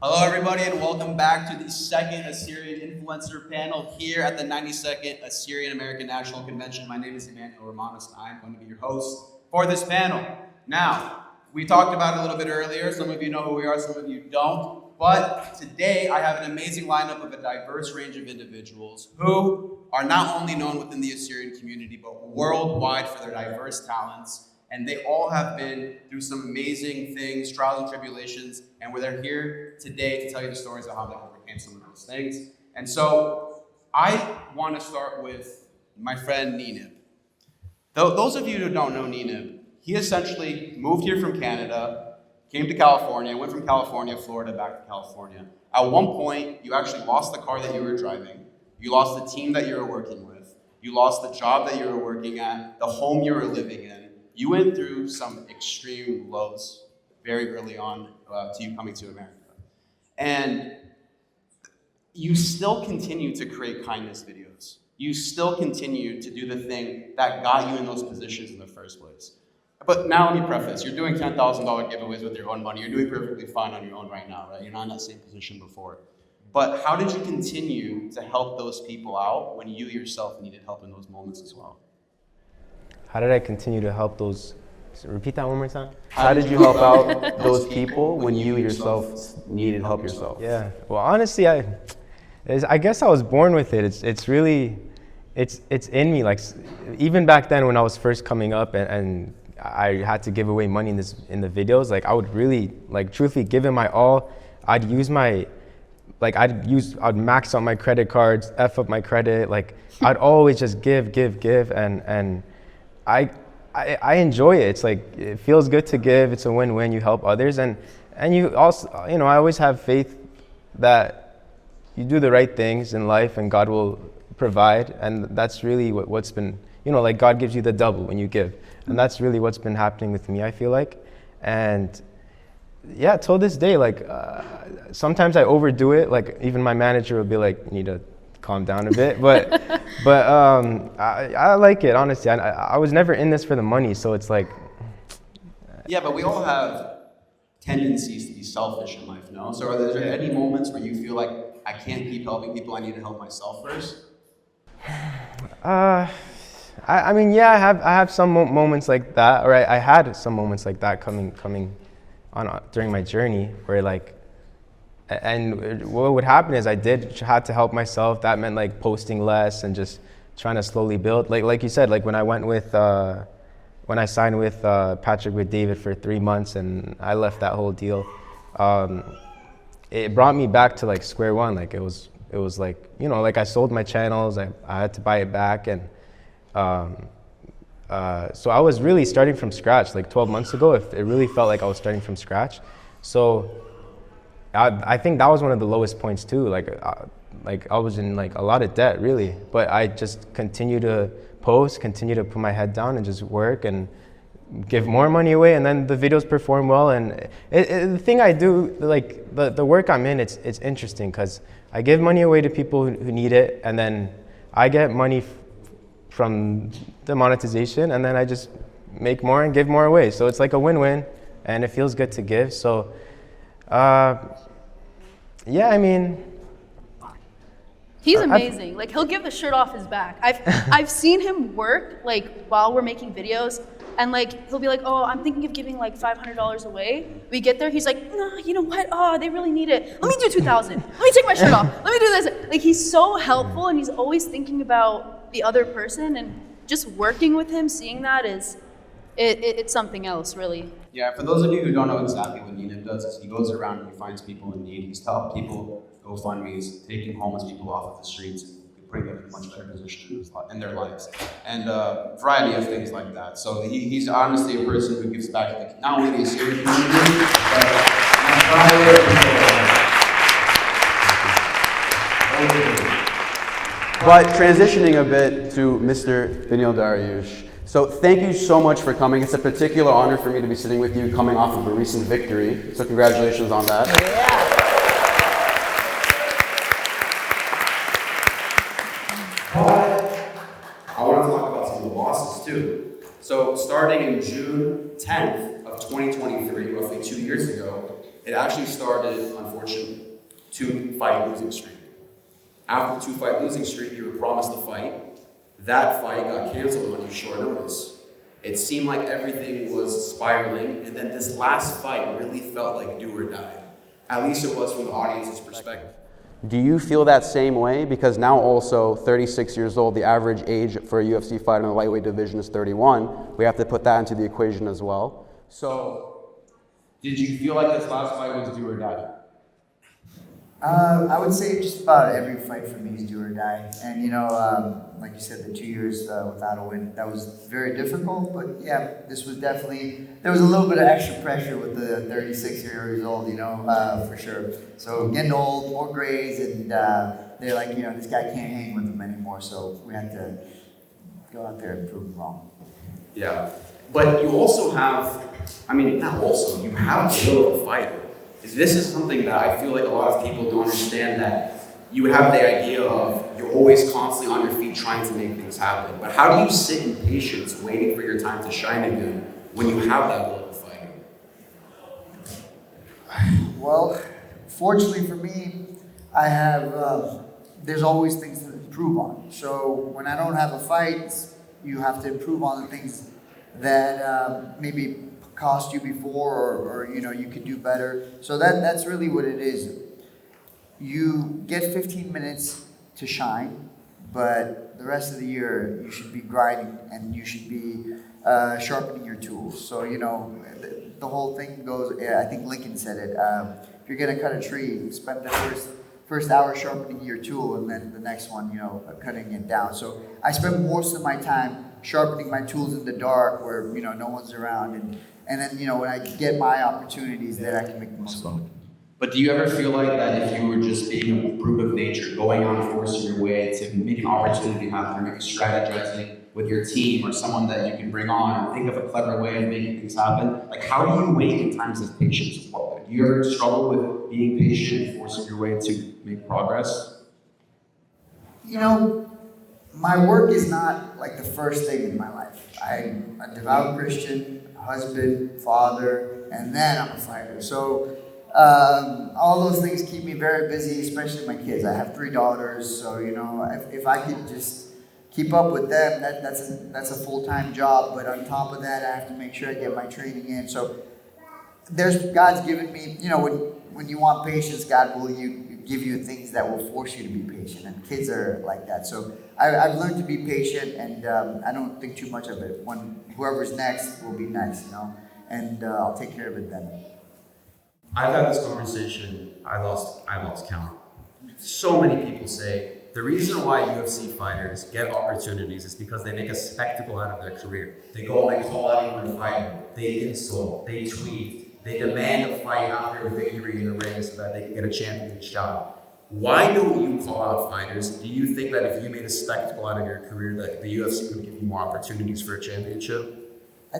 Hello, everybody, and welcome back to the second Assyrian Influencer panel here at the 92nd Assyrian American National Convention. My name is Emmanuel Romanous, and I'm going to be your host for this panel. Now, we talked about it a little bit earlier. Some of you know who we are, some of you don't. But today, I have an amazing lineup of a diverse range of individuals who are not only known within the Assyrian community, but worldwide for their diverse talents. And they all have been through some amazing things, trials and tribulations, and they're here today to tell you the stories of how they overcame some of those things. And so I want to start with my friend Neenib. Those of you who don't know Neenib, he essentially moved here from Canada, came to California, went from California, Florida, back to California. At one point, you actually lost the car that you were driving, you lost the team that you were working with, you lost the job that you were working at, the home you were living in. You went through some extreme lows very early on to you coming to America. And you still continue to create kindness videos. You still continue to do the thing that got you in those positions in the first place. But now let me preface, you're doing $10,000 giveaways with your own money. You're doing perfectly fine on your own right now, right? You're not in that same position before. But how did you continue to help those people out when you yourself needed help in those moments as well? How did I continue to help those? Repeat that one more time. How did you help out those people when you yourself needed help yourself? Yeah. Well, honestly, I guess I was born with it. It's really, it's in me. Like even back then when I was first coming up and I had to give away money in the videos, like I would really, like truthfully give it my all. I'd use my, like I'd max out my credit cards, F up my credit. Like I'd always just give, and I enjoy it. It's like, it feels good to give. It's a win-win. You help others. And you also, I always have faith that you do the right things in life and God will provide. And that's really what's been, like God gives you the double when you give. And that's really what's been happening with me, I feel like. And yeah, till this day, like sometimes I overdo it. Like even my manager would be like, you need to calm down a bit, but I like it, honestly. I was never in this for the money, so it's like. Yeah, but we all have tendencies to be selfish in life, no? So are there any moments where you feel like, I can't keep helping people, I need to help myself first? I mean, yeah, I have some moments like that, or I had some moments like that coming on during my journey, where like, and what would happen is I had to help myself. That meant like posting less and just trying to slowly build. Like you said, like when I signed with Patrick with David for 3 months and I left that whole deal, it brought me back to like square one. Like it was like, like I sold my channels, I had to buy it back, and so I was really starting from scratch. Like 12 months ago, it really felt like I was starting from scratch. So I think that was one of the lowest points too. Like I was in like a lot of debt, really. But I just continue to post, continue to put my head down and just work and give more money away. And then the videos perform well. And the thing I do, like the work I'm in, it's interesting because I give money away to people who need it, and then I get money from the monetization, and then I just make more and give more away. So it's like a win-win, and it feels good to give. So. Yeah, I mean, he's amazing. Like he'll give the shirt off his back. I've seen him work like while we're making videos, and like he'll be like, "Oh, I'm thinking of giving like $500 away." We get there, he's like, "No, you know what? Oh, they really need it. Let me do 2,000. Let me take my shirt off. Let me do this." Like he's so helpful, and he's always thinking about the other person, and just working with him, seeing that it's something else, really. Yeah, for those of you who don't know exactly what Neenib does, is he goes around and he finds people in need. He's helped people GoFundMes, taking homeless people off of the streets and putting them in a much better position in their lives, and a variety of things like that. So he's honestly a person who gives back to not only the Assyrian community, but an entire people. But transitioning a bit to Mr. Beneil Dariush. So thank you so much for coming. It's a particular honor for me to be sitting with you coming off of a recent victory. So congratulations on that. Yeah. But I want to talk about some of the losses too. So starting in June 10th of 2023, roughly 2 years ago, it actually started, unfortunately, 2-fight losing streak. After the 2-fight losing streak, you were promised a fight. That fight got canceled on you short notice. It seemed like everything was spiraling, and then this last fight really felt like do or die. At least it was from the audience's perspective. Do you feel that same way? Because now also 36 years old, the average age for a UFC fighter in the lightweight division is 31. We have to put that into the equation as well. So, did you feel like this last fight was do or die? I would say just about every fight for me is do or die. And like you said, the 2 years without a win, that was very difficult. But yeah, this was definitely, there was a little bit of extra pressure with the 36 years old, for sure. So getting old, more grays, and they're like, this guy can't hang with them anymore. So we had to go out there and prove them wrong. Yeah, but you also have, you have the will of a fighter. This is something that I feel like a lot of people don't understand, that you have the idea of you're always constantly on your feet trying to make things happen. But how do you sit in patience waiting for your time to shine again when you have that will of a fighter? Well, fortunately for me, I have, there's always things to improve on. So when I don't have a fight, you have to improve on the things that maybe cost you before, or you could do better. So that's really what it is. You get 15 minutes to shine, but the rest of the year you should be grinding and you should be sharpening your tools. So the whole thing goes, I think Lincoln said it, if you're gonna cut a tree, spend the first hour sharpening your tool, and then the next one cutting it down. So I spend most of my time sharpening my tools in the dark where no one's around, and then when I get my opportunities, then I can make the most of it. But do you ever feel like that if you were just being a brute of nature, going on forcing your way to make an opportunity happen, or maybe strategizing with your team or someone that you can bring on, or think of a clever way of making things happen? Like, how do you wait in times of patience? Do you ever struggle with being patient and forcing your way to make progress? My work is not like the first thing in my life. I'm a devout Christian, husband, father, and then I'm a fighter. So all those things keep me very busy, especially my kids. I have 3 daughters, so if I could just keep up with them, that's a full-time job. But on top of that, I have to make sure I get my training in. So God's given me, when you want patience, God will give you things that will force you to be patient, and kids are like that. So I've learned to be patient, and I don't think too much of it. When whoever's next will be next, and I'll take care of it then. I've had this conversation, I lost count. So many people say the reason why UFC fighters get opportunities is because they make a spectacle out of their career. They go and they call out anyone fighter, they insult, they tweet, they demand a fight after a victory in the ring so that they can get a championship shot. Why don't you call out fighters? Do you think that if you made a spectacle out of your career, that the UFC would give you more opportunities for a championship?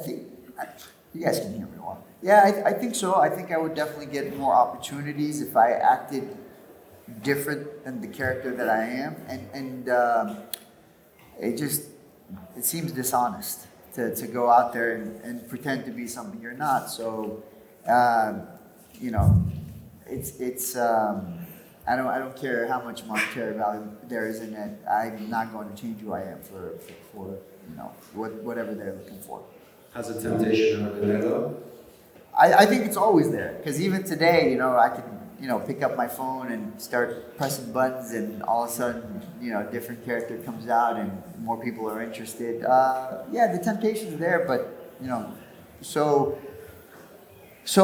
You guys can hear me well. Yeah, I think so. I think I would definitely get more opportunities if I acted different than the character that I am, and it seems dishonest to go out there and pretend to be something you're not. So, it's I don't care how much monetary value there is in it. I'm not going to change who I am for whatever they're looking for. Has the temptation ever been there though? I think it's always there, because even today, I could pick up my phone and start pressing buttons, and all of a sudden, a different character comes out and more people are interested. The temptation's there, but so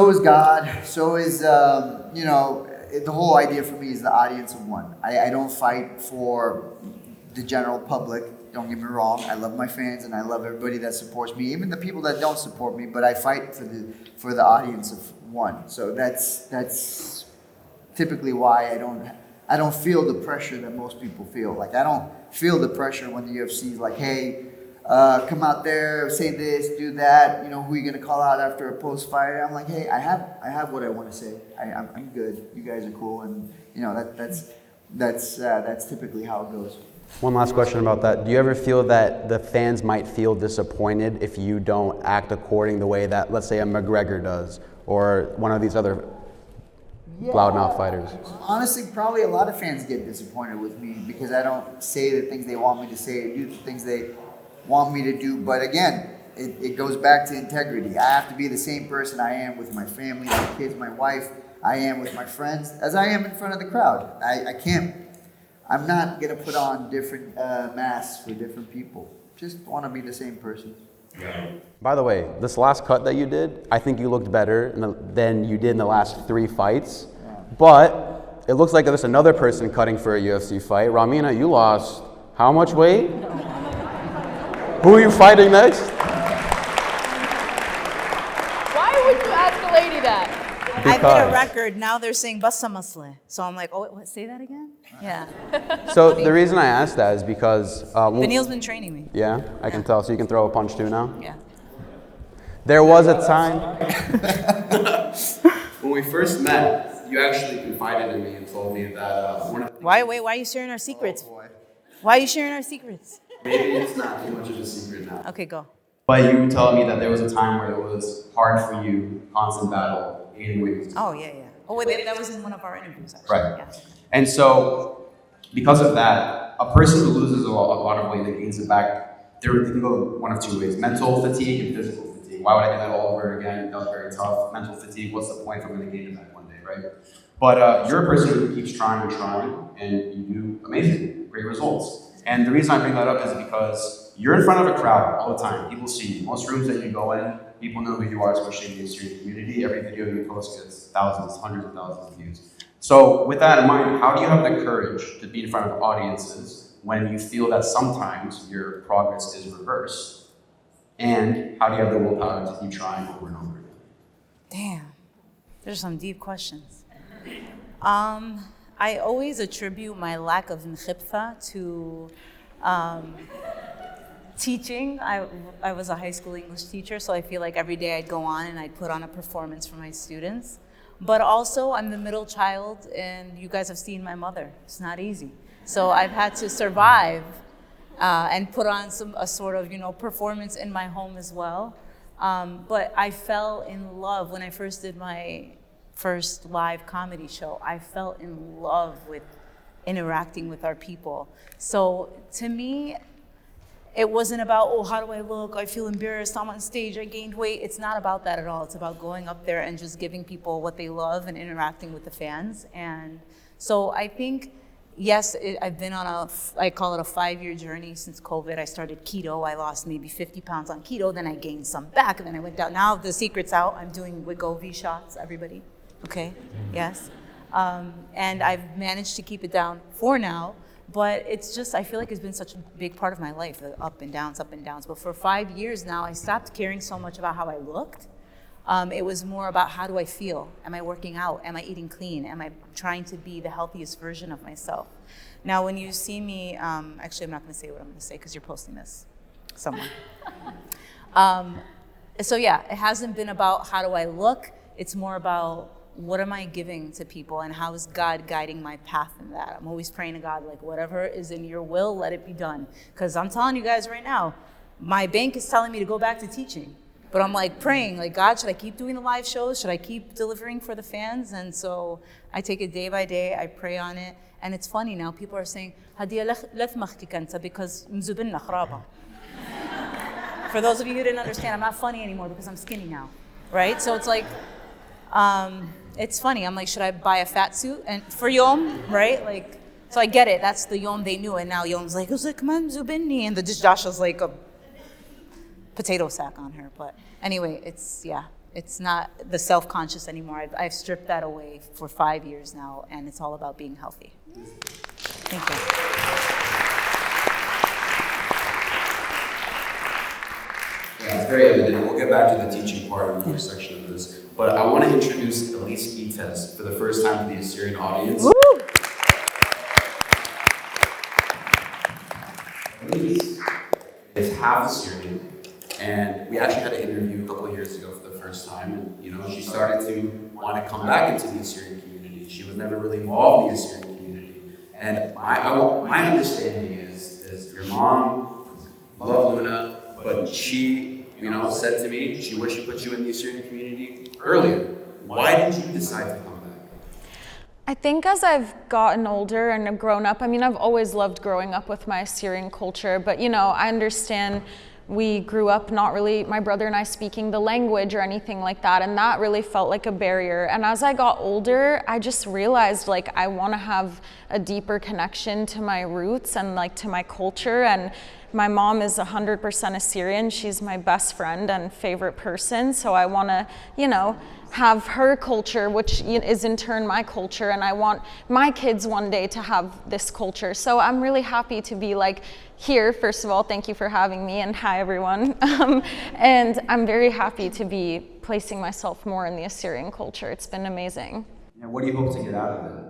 is God. So is the whole idea for me is the audience of one. I don't fight for the general public. Don't get me wrong. I love my fans and I love everybody that supports me, even the people that don't support me. But I fight for the audience of one. So that's typically why I don't feel the pressure that most people feel. Like, I don't feel the pressure when the UFC is like, hey, come out there, say this, do that. Who are you gonna call out after a post fight? I'm like, hey, I have what I want to say. I'm good. You guys are cool, and that's typically how it goes. One last question about that. Do you ever feel that the fans might feel disappointed if you don't act according the way that, let's say, a McGregor does, or one of these other? loudmouth fighters? Honestly, probably a lot of fans get disappointed with me because I don't say the things they want me to say, do the things they want me to do. But again, it goes back to integrity. I have to be the same person I am with my family, my kids, my wife, I am with my friends, as I am in front of the crowd. I'm not going to put on different masks for different people. Just want to be the same person. By the way, this last cut that you did, I think you looked better than you did in the last 3 fights. But it looks like there's another person cutting for a UFC fight. Ramina, you lost how much weight? Who are you fighting next? Why would you ask a lady that? I made a record. Now they're saying Bassa Masle. So I'm like, oh, what, say that again? Yeah. So the reason I asked that is because... Beneil's been training me. Yeah, I can tell. So you can throw a punch too now? Yeah. There was a time... When we first met, you actually confided in me and told me that one of the... Why are you sharing our secrets? Oh, boy. Why are you sharing our secrets? Maybe it's not too much of a secret now. Okay, go. But you were telling me that there was a time where it was hard for you, constant battle, in weight. Oh, yeah. Oh, wait, that was in one of our interviews, actually. Right. Yeah. And so, because of that, a person who loses a lot of weight and gains it back, they can go one of two ways: mental fatigue and physical fatigue. Why would I do that all over again? That was very tough. Mental fatigue, what's the point if I'm going to gain it back one day, right? But you're a person who keeps trying and trying, and you do amazing, great results. And the reason I bring that up is because you're in front of a crowd all the time. People see you. Most rooms that you go in, people know who you are, especially in the Assyrian community. Every video you post gets thousands, hundreds of thousands of views. So with that in mind, how do you have the courage to be in front of audiences when you feel that sometimes your progress is reversed? And how do you have the willpower to keep trying over and over again? Damn. There's some deep questions. I always attribute my lack of nkhibtha to teaching. I was a high school English teacher, so I feel like every day I'd go on and I'd put on a performance for my students. But also, I'm the middle child, and you guys have seen my mother. It's not easy. So I've had to survive and put on a sort of, performance in my home as well. But I fell in love when I first did my first live comedy show. I fell in love with interacting with our people. So to me, it wasn't about, oh, how do I look? I feel embarrassed. I'm on stage. I gained weight. It's not about that at all. It's about going up there and just giving people what they love and interacting with the fans. And so I think, yes, I've been on I call it a 5-year journey since COVID. I started keto. I lost maybe 50 pounds on keto. Then I gained some back. And then I went down. Now the secret's out. I'm doing Wegovy shots, everybody. Okay? Yes. And I've managed to keep it down for now. But it's just, I feel like it's been such a big part of my life, the up and downs. But for 5 years now, I stopped caring so much about how I looked. It was more about, how do I feel? Am I working out? Am I eating clean? Am I trying to be the healthiest version of myself? Now, when you see me, actually, I'm not going to say what I'm going to say because you're posting this somewhere. So yeah, it hasn't been about how do I look. It's more about, what am I giving to people, and how is God guiding my path in that? I'm always praying to God, like, whatever is in your will, let it be done. Because I'm telling you guys right now, my bank is telling me to go back to teaching. But I'm like praying, like, God, should I keep doing the live shows? Should I keep delivering for the fans? And so I take it day by day, I pray on it. And it's funny now, people are saying, because mzubinna khraba. For those of you who didn't understand, I'm not funny anymore because I'm skinny now, right? So it's like, it's funny. I'm like, should I buy a fat suit and for Yom, right? Like, so I get it. That's the Yom they knew, and now Yom's like, come on, Zubinni, and the Dasha's like a potato sack on her. But anyway, it's not the self-conscious anymore. I've stripped that away for 5 years now, and it's all about being healthy. Thank you. Yeah, it's very evident. We'll get back to the teaching part in the first section of this. But I want to introduce Ellise Gitas for the first time to the Assyrian audience. Woo! Ellise is half Assyrian, and we actually had an interview a couple of years ago for the first time. And she started to want to come back into the Assyrian community. She was never really involved in the Assyrian community. And my understanding is your mom loved Luna, but she said to me she wished she put you in the Assyrian community earlier. Why did you decide to come back? I think as I've gotten older and have grown up, I mean, I've always loved growing up with my Assyrian culture, but you know, I understand we grew up not really, my brother and I, speaking the language or anything like that, and that really felt like a barrier. And as I got older, I just realized like I want to have a deeper connection to my roots and like to my culture. And my mom is 100% Assyrian. She's my best friend and favorite person. So I want to, you know, have her culture, which is in turn my culture, and I want my kids one day to have this culture. So I'm really happy to be like here. First of all, thank you for having me, and hi everyone. And I'm very happy to be placing myself more in the Assyrian culture. It's been amazing. And what do you hope to get out of it?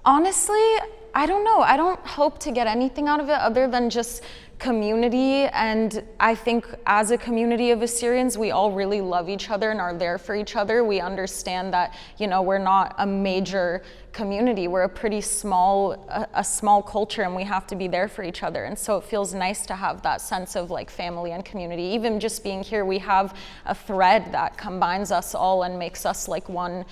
Honestly, I don't know. I don't hope to get anything out of it other than just community. And I think as a community of Assyrians, we all really love each other and are there for each other. We understand that, you know, we're not a major community. We're a pretty small culture, and we have to be there for each other. And so it feels nice to have that sense of like family and community. Even just being here, we have a thread that combines us all and makes us like one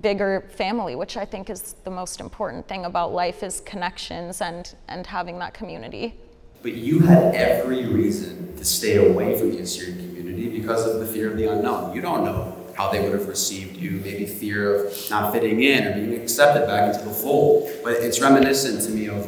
bigger family, which I think is the most important thing about life, is connections and having that community. But you had every reason to stay away from the Assyrian community because of the fear of the unknown. You don't know how they would have received you, maybe fear of not fitting in or being accepted back into the fold. But it's reminiscent to me of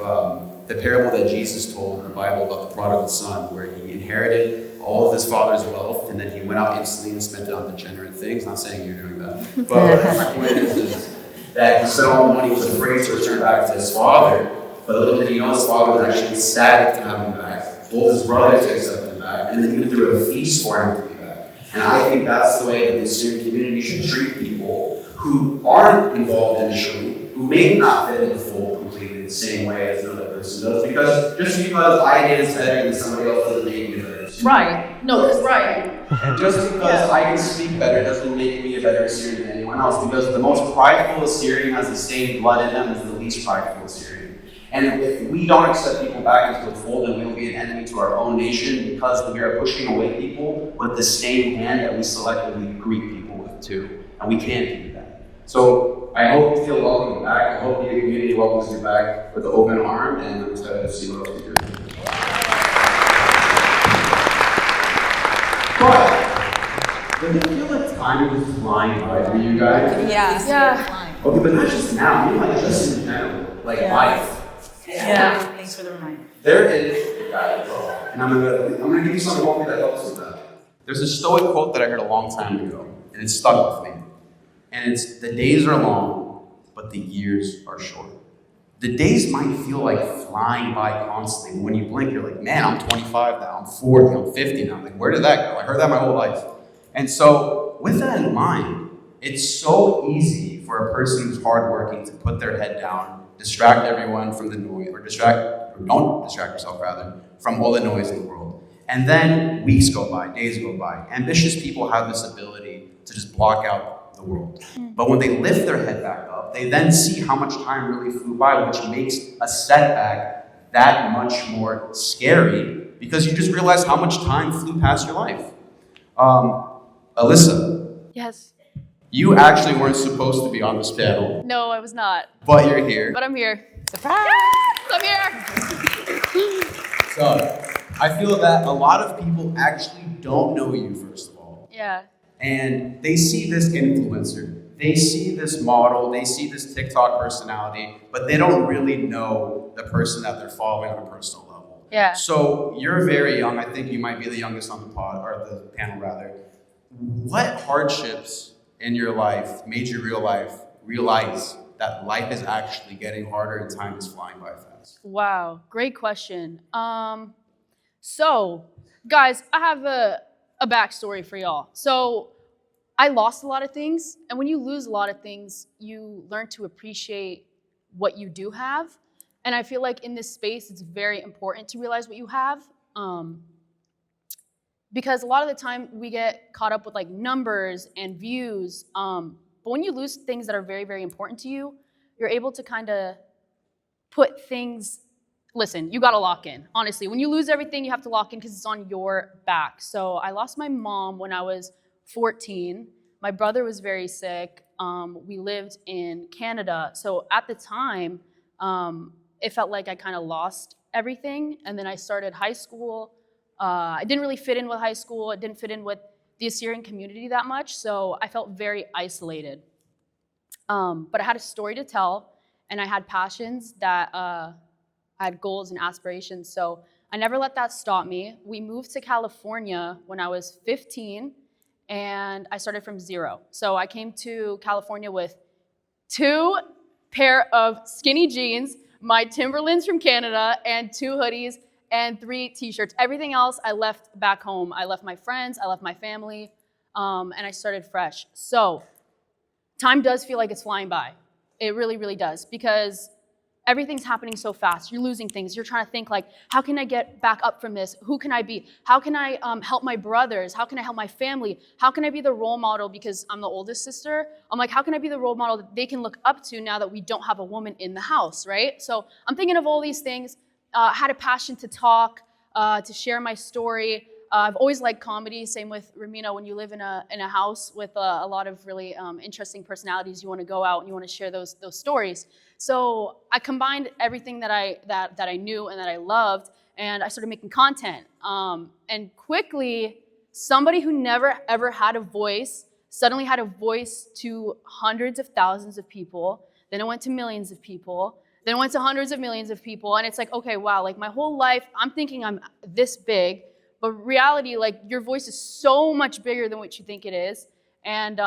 the parable that Jesus told in the Bible about the prodigal son, where he inherited all of his father's wealth, and then he went out instantly and spent it on degenerate things. Not saying you're doing that, but my point is that he spent all the money, was afraid to return back to his father, but little did he know his father was actually ecstatic to have him back, told his brother to accept him back, and then even threw a feast for him to be back. And I think that's the way that the Assyrian community should treat people who aren't involved initially, who may not fit in the fold completely the same way as another person does, because just because I did it better than somebody else doesn't make me better. Right. No, that's right. And just because I can speak better doesn't make me a better Assyrian than anyone else, because the most prideful Assyrian has the same blood in them as the least prideful Assyrian. And if we don't accept people back into the fold, then we will be an enemy to our own nation, because we are pushing away people with the same hand that we selectively greet people with too. And we can't do that. So I hope you feel welcome back. I hope the community welcomes you back with an open arm, and I'm excited to see what else you do. But does it feel like time is flying by for you guys? Yeah. Okay, but not just now, you know, like just in general, like life. Yeah. Thanks for the reminder. There is, and I'm gonna give you some quote that helps with that. There's a Stoic quote that I heard a long time ago, and it stuck with me. And it's, the days are long, but the years are short. The days might feel like flying by constantly. When you blink, you're like, man, I'm 25 now, I'm 40, I'm 50 now. Like, where did that go? I heard that my whole life. And so, with that in mind, it's so easy for a person who's hardworking to put their head down, distract everyone from the noise, or don't distract yourself rather, from all the noise in the world. And then weeks go by, days go by. Ambitious people have this ability to just block out the world. But when they lift their head back up, they then see how much time really flew by, which makes a setback that much more scary, because you just realize how much time flew past your life. Ellysa. Yes. You actually weren't supposed to be on this panel. No, I was not. But you're here. But I'm here. Surprise! Yes, I'm here. So, I feel that a lot of people actually don't know you, first of all. Yeah. And they see this influencer, they see this model, they see this TikTok personality, but they don't really know the person that they're following on a personal level. Yeah. So you're very young. I think you might be the youngest on the pod, or the panel rather. What hardships in your life made you realize that life is actually getting harder and time is flying by fast? Wow, great question. So, guys, I have a backstory for y'all. So, I lost a lot of things, and when you lose a lot of things, you learn to appreciate what you do have. And I feel like in this space, it's very important to realize what you have. Because a lot of the time we get caught up with like numbers and views. But when you lose things that are very, very important to you, you're able to kind of put things, listen, you gotta lock in. Honestly, when you lose everything, you have to lock in because it's on your back. So I lost my mom when I was 14. My brother was very sick. We lived in Canada. So at the time, it felt like I kind of lost everything. And then I started high school. I didn't really fit in with high school. I didn't fit in with the Assyrian community that much. So I felt very isolated. But I had a story to tell, and I had passions that I had goals and aspirations. So I never let that stop me. We moved to California when I was 15, and I started from zero. So I came to California with 2 pair of skinny jeans, my Timberlands from Canada, and 2 hoodies and 3 t-shirts. Everything else I left back home. I left my friends, I left my family, and I started fresh. So time does feel like it's flying by. It really, really does, because everything's happening so fast. You're losing things. You're trying to think like, how can I get back up from this? Who can I be? How can I help my brothers? How can I help my family? How can I be the role model, because I'm the oldest sister? I'm like, how can I be the role model that they can look up to now that we don't have a woman in the house, right? So I'm thinking of all these things. Had a passion to talk, to share my story. I've always liked comedy. Same with Ramina. When you live in a house with a lot of really interesting personalities, you want to go out and you want to share those stories. So I combined everything that I knew and that I loved, and I started making content. And quickly, somebody who never ever had a voice suddenly had a voice to hundreds of thousands of people. Then it went to millions of people. Then it went to hundreds of millions of people. And it's like, okay, wow, like my whole life, I'm thinking I'm this big. But reality, like your voice is so much bigger than what you think it is. And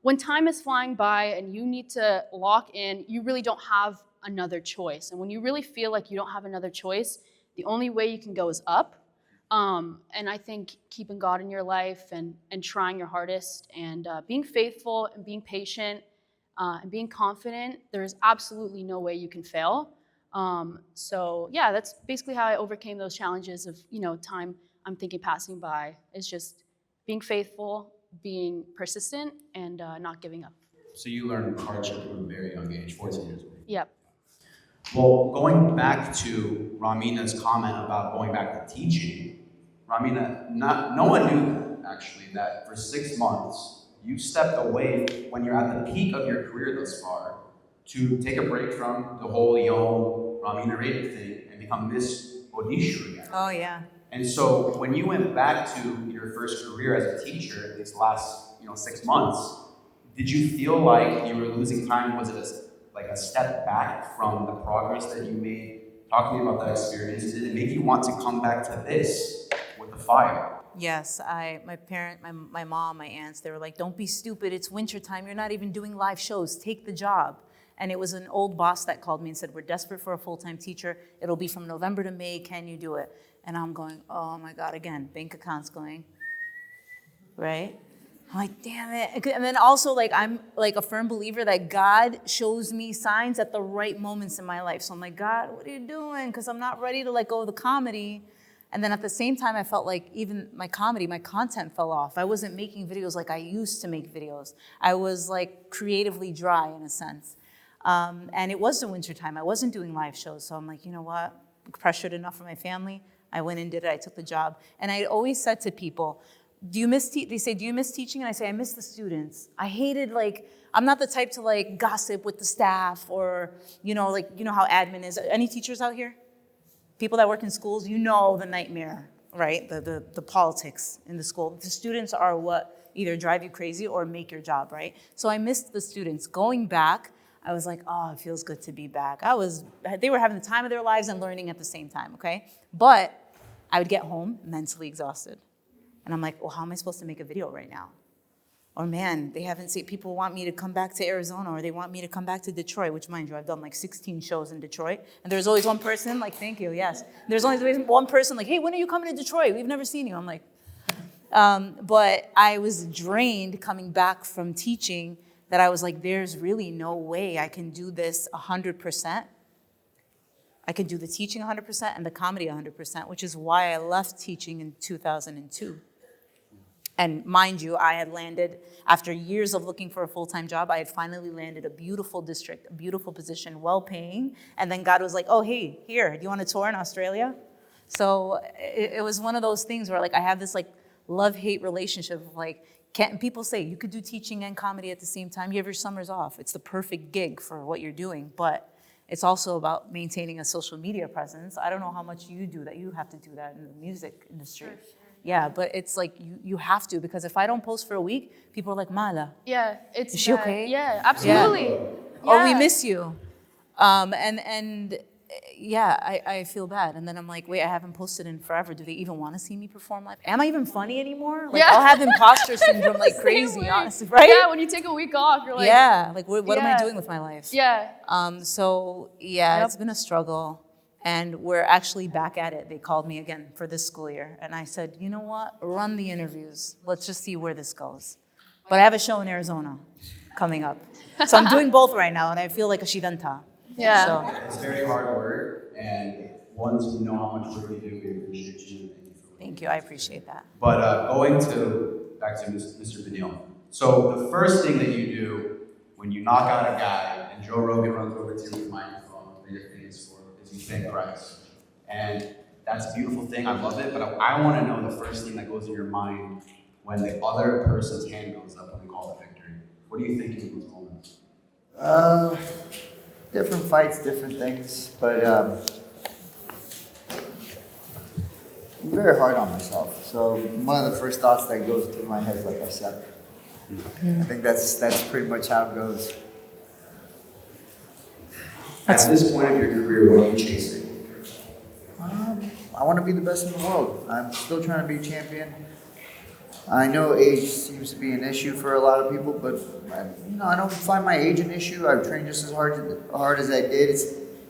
when time is flying by and you need to lock in, you really don't have another choice. And when you really feel like you don't have another choice, the only way you can go is up. And I think keeping God in your life and trying your hardest and being faithful and being patient and being confident, there is absolutely no way you can fail. So yeah, that's basically how I overcame those challenges of, time I'm thinking passing by. Is just being faithful, being persistent, and not giving up. So you learned hardship from a very young age, 14 years old. Yep. Well, going back to Ramina's comment about going back to teaching, Ramina, no one knew that, actually, that for 6 months, you stepped away when you're at the peak of your career thus far to take a break from the whole young Ramina Rated thing and become Miss Odisha again. Oh, yeah. And so when you went back to your first career as a teacher, these last 6 months, did you feel like you were losing time? Was it like a step back from the progress that you made? Talk to me about that experience. Did it make you want to come back to this with the fire? Yes, my mom, my aunts, they were like, don't be stupid, it's wintertime, you're not even doing live shows, take the job. And it was an old boss that called me and said, we're desperate for a full-time teacher, it'll be from November to May, can you do it? And I'm going, oh my God, again, bank accounts going, right? I'm like, damn it. And then also, like, I'm like a firm believer that God shows me signs at the right moments in my life. So I'm like, God, what are you doing? Because I'm not ready to let go of the comedy. And then at the same time, I felt like even my content fell off. I wasn't making videos like I used to make videos. I was like creatively dry in a sense. And it was the wintertime. I wasn't doing live shows. So I'm like, you know what? Pressured enough for my family. I went and did it. I took the job. And I always said to people, they say, do you miss teaching? And I say, I miss the students. I hated, I'm not the type to gossip with the staff or, how admin is. Any teachers out here? People that work in schools, the nightmare, right? The politics in the school. The students are what either drive you crazy or make your job, right? So I missed the students. Going back, I was like, oh, it feels good to be back. They were having the time of their lives and learning at the same time, okay? But I would get home mentally exhausted. And I'm like, well, how am I supposed to make a video right now? Or man, they haven't seen, people want me to come back to Arizona or they want me to come back to Detroit, which mind you, I've done 16 shows in Detroit. And there's always one person, thank you, yes. There's always one person hey, when are you coming to Detroit? We've never seen you. I'm like, but I was drained coming back from teaching that I was like, there's really no way I can do this 100%. I can do the teaching 100% and the comedy 100%, which is why I left teaching in 2002. And mind you, I had landed, after years of looking for a full-time job, I had finally landed a beautiful district, a beautiful position, well-paying. And then God was like, oh, hey, here, do you want to tour in Australia? So it was one of those things where I have this love-hate relationship of Can't people say you could do teaching and comedy at the same time? You have your summers off. It's the perfect gig for what you're doing, but it's also about maintaining a social media presence. I don't know how much you do that. You have to do that in the music industry. Sure. Yeah, but it's like you have to, because if I don't post for a week, people are like, Mala. Yeah, it's is she okay? Yeah, absolutely. Yeah. Yeah. Or we miss you. And yeah, I feel bad. And then I'm like, wait, I haven't posted in forever. Do they even want to see me perform live? Am I even funny anymore? Like, Yeah. I'll have imposter syndrome like crazy, honestly, right? Yeah, when you take a week off, you're like, yeah, like what am I doing with my life? Yeah. So yeah, It's been a struggle. And we're actually back at it. They called me again for this school year. And I said, you know what? Run the interviews. Let's just see where this goes. But I have a show in Arizona coming up. So I'm doing both right now, and I feel like a shidanta. Yeah. So. It's very hard work, and once you know how much work you do, we appreciate you. Thank you. I appreciate that. But back to Mr. Beneil. So the first thing that you do when you knock out a guy and Joe Rogan runs over to you with a microphone that you're famous for is you thank Christ. And that's a beautiful thing. I love it. But I want to know the first thing that goes in your mind when the other person's hand goes up when we call it victory. What do you think in those moments? Different fights, different things, but I'm very hard on myself. So one of the first thoughts that goes through my head is like I suck. I think that's pretty much how it goes. At this point of your career, what are you chasing? I want to be the best in the world. I'm still trying to be a champion. I know age seems to be an issue for a lot of people, but I don't find my age an issue. I've trained just as hard as I did.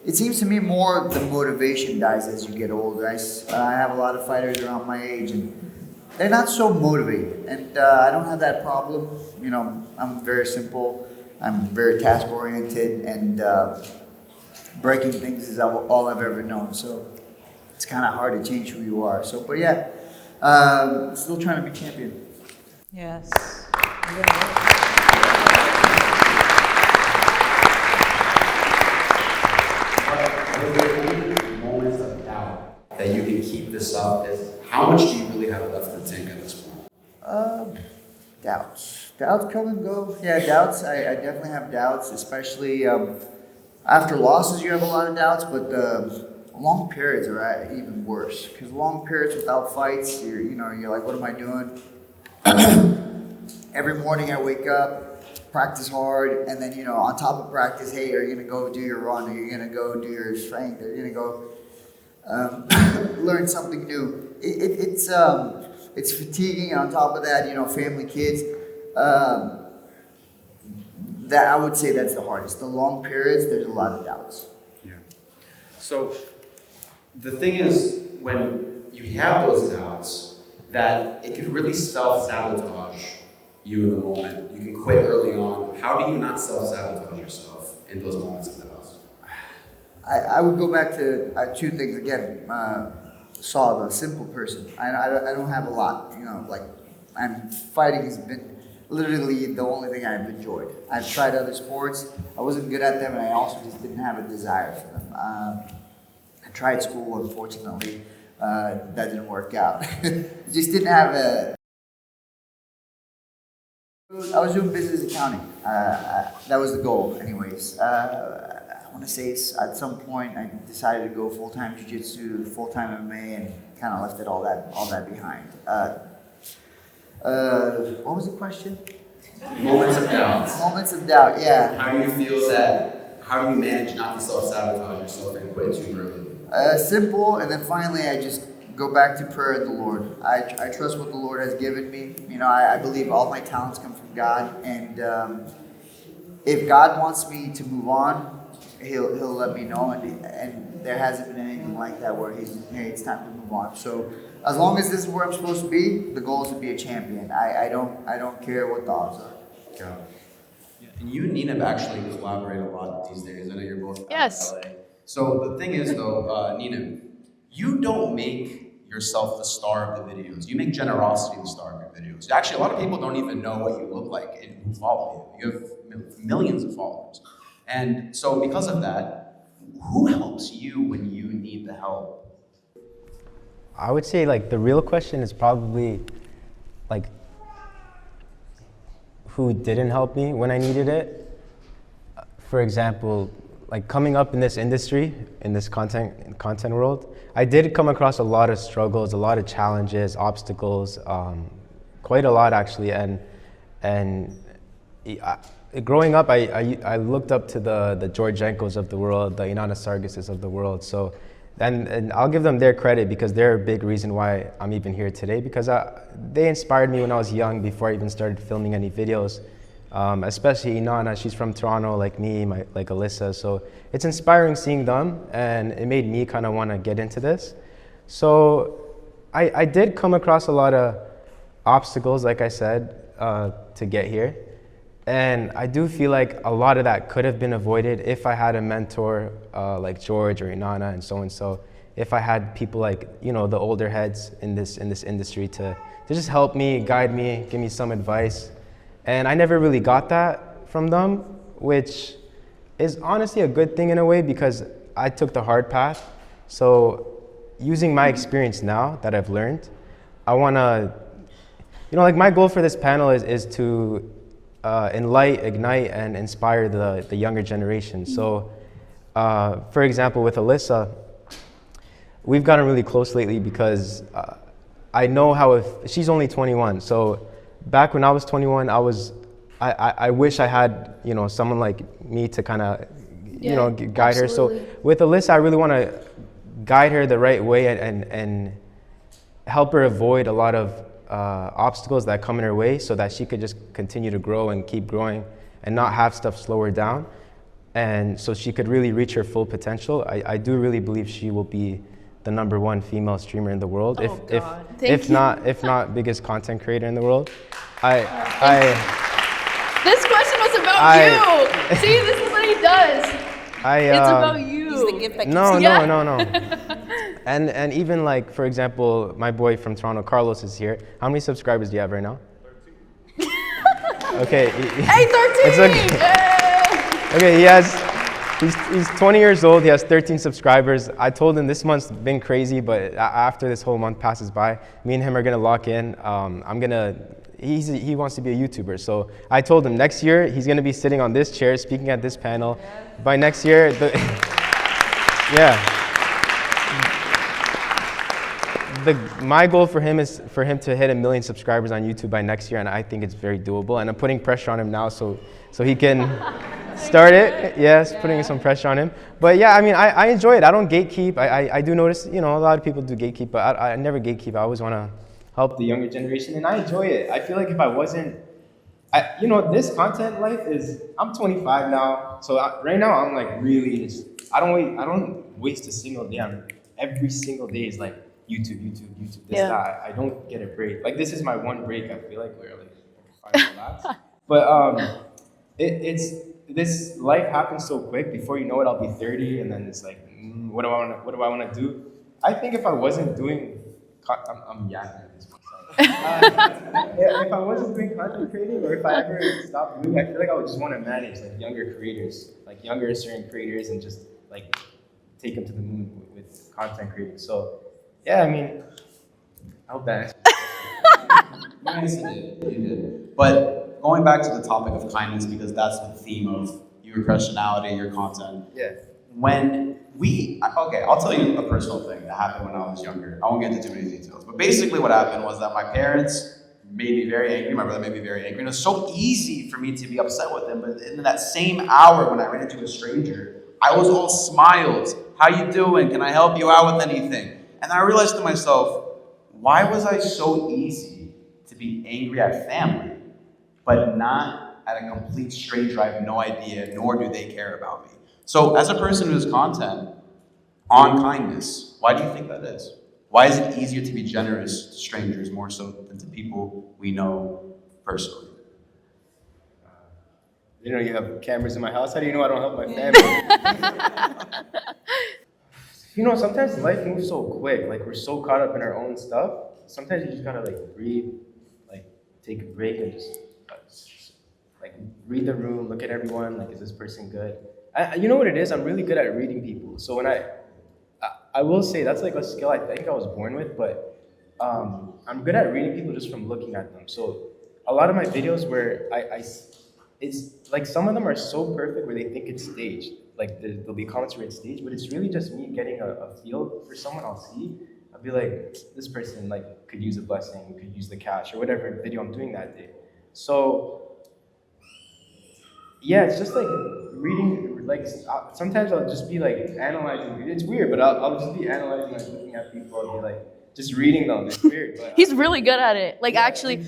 It seems to me more the motivation dies as you get older. I have a lot of fighters around my age, and they're not so motivated. And I don't have that problem. I'm very simple. I'm very task-oriented, and breaking things is all I've ever known. So it's kind of hard to change who you are. So, but yeah. Still trying to be champion. Yes. Moments of doubt that you can keep this up is how much do you really have left in the tank at this point? Doubts. Doubts come and go. Yeah, doubts. I definitely have doubts, especially after losses. You have a lot of doubts, but long periods are even worse, because long periods without fights, you're like, what am I doing? Every morning I wake up, practice hard, and then on top of practice, hey, are you gonna go do your run? Are you gonna go do your strength? Are you gonna go learn something new? It's fatiguing, and on top of that, family, kids. That I would say that's the hardest. The long periods, there's a lot of doubts. Yeah. So the thing is, when you have those doubts, that it can really self-sabotage you in the moment. You can quit early on. How do you not self-sabotage yourself in those moments of doubt? I would go back to two things again. Saw the simple person. I don't have a lot. And fighting has been literally the only thing I've enjoyed. I've tried other sports. I wasn't good at them, and I also just didn't have a desire for them. I tried school, unfortunately. That didn't work out. Just didn't have I was doing business accounting. That was the goal, anyways. I want to say at some point I decided to go full-time jiu-jitsu, full-time MMA, and kind of left all that behind. What was the question? Moments of doubt. Moments of doubt, yeah. How do you feel that? How do you manage not to self-sabotage yourself and quit too early? Simple, and then finally I just go back to prayer and the Lord. I trust what the Lord has given me. I believe all my talents come from God, and if God wants me to move on, He'll let me know, and there hasn't been anything like that where hey, it's time to move on. So as long as this is where I'm supposed to be, the goal is to be a champion. I don't care what the odds are. Yeah. And you and Neenib actually collaborate a lot these days. I know you're both Yes. from LA. So the thing is though, Neenib, you don't make yourself the star of the videos. You make generosity the star of your videos. Actually, a lot of people don't even know what you look like and who follow you. You have millions of followers. And so because of that, who helps you when you need the help? I would say the real question is probably who didn't help me when I needed it. For example, like coming up in this industry, in this content world, I did come across a lot of struggles, a lot of challenges, obstacles, quite a lot actually. Growing up, I looked up to the Georgenkos of the world, the Inanna Sargises of the world. So, and I'll give them their credit because they're a big reason why I'm even here today, because they inspired me when I was young before I even started filming any videos. Especially Inanna, she's from Toronto like me, like Ellysa. So it's inspiring seeing them, and it made me kind of want to get into this. So I did come across a lot of obstacles, like I said, to get here. And I do feel like a lot of that could have been avoided if I had a mentor like George or Inanna and so. If I had people like, you know, the older heads in this industry to just help me, guide me, give me some advice. And I never really got that from them, which is honestly a good thing in a way because I took the hard path. So using my experience now that I've learned, I want to, you know, like my goal for this panel is to ignite, and inspire the younger generation. So, for example, with Ellysa, we've gotten really close lately because I know how if she's only 21. So back when I was 21, I wish I had, you know, someone like me to kind of, you know, guide absolutely. her. So with Ellysa, I really want to guide her the right way and help her avoid a lot of obstacles that come in her way so that she could just continue to grow and keep growing and not have stuff slow her down. And so she could really reach her full potential. I do really believe she will be the #1 female streamer in the world, if not biggest content creator in the world. This question was about you. See, this is what he does. It's about you. He's the gift that No. And even like, for example, my boy from Toronto, Carlos, is here. How many subscribers do you have right now? 13. Okay. Hey, 13! It's okay. Okay, he's 20 years old. He has 13 subscribers. I told him this month's been crazy, but after this whole month passes by, me and him are gonna lock in. He wants to be a YouTuber. So I told him next year, he's gonna be sitting on this chair, speaking at this panel. By next year, my goal for him is for him to hit 1 million subscribers on YouTube by next year, and I think it's very doable. And I'm putting pressure on him now so he can start it. Yes, putting some pressure on him. But yeah, I mean, I enjoy it. I don't gatekeep. I do notice, you know, a lot of people do gatekeep, but I never gatekeep. I always want to help the younger generation, and I enjoy it. I feel like if I wasn't, you know, this content life is, I'm 25 now, so right now I'm like really just, I don't waste a single day. Every single day is like, YouTube, this, that. I don't get a break. Like, this is my one break, I feel like, where like I can relax. But it's this life happens so quick. Before you know it, I'll be 30, and then it's like, what do I want to do? I think if I wasn't doing, I'm yakking at this point. If I wasn't doing content creating, or if I ever stopped doing, I feel like I would just want to manage like younger creators, like younger Assyrian creators, and just like take them to the moon with content creating. So. Yeah, I mean, I hope that answers. You did. But going back to the topic of kindness, because that's the theme of your personality, your content. Yeah. I'll tell you a personal thing that happened when I was younger. I won't get into too many details. But basically what happened was that my parents made me very angry. My brother made me very angry. And it was so easy for me to be upset with them. But in that same hour when I ran into a stranger, I was all smiles. How you doing? Can I help you out with anything? And I realized to myself, why was I so easy to be angry at family, but not at a complete stranger I have no idea, nor do they care about me? So as a person who's content on kindness, why do you think that is? Why is it easier to be generous to strangers more so than to people we know personally? You know, you have cameras in my house. How do you know I don't help my family? You know, sometimes life moves so quick. Like, we're so caught up in our own stuff. Sometimes you just gotta like breathe, like take a break and just like read the room, look at everyone. Like, is this person good? You know what it is? I'm really good at reading people. So when I will say that's like a skill I think I was born with, but I'm good at reading people just from looking at them. So a lot of my videos where it's like some of them are so perfect where they think it's staged. Like there'll be comments where it's staged, but it's really just me getting a feel for someone I'll see. I'll be like, this person like could use a blessing, could use the cash, or whatever video I'm doing that day. So yeah, it's just like reading, like sometimes I'll just be like analyzing. It's weird, but I'll just be analyzing, like looking at people. I'll be like just reading them. It's weird. But He's really good at it. Like actually,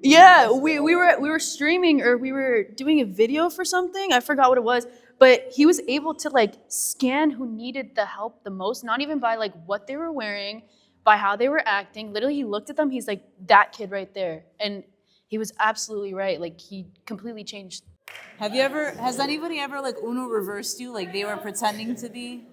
yeah, we were streaming or we were doing a video for something. I forgot what it was, but he was able to like scan who needed the help the most, not even by like what they were wearing, by how they were acting. Literally, he looked at them. He's like, that kid right there, and he was absolutely right. Like he completely changed. Has anybody ever like Uno reversed you? Like they were pretending to be?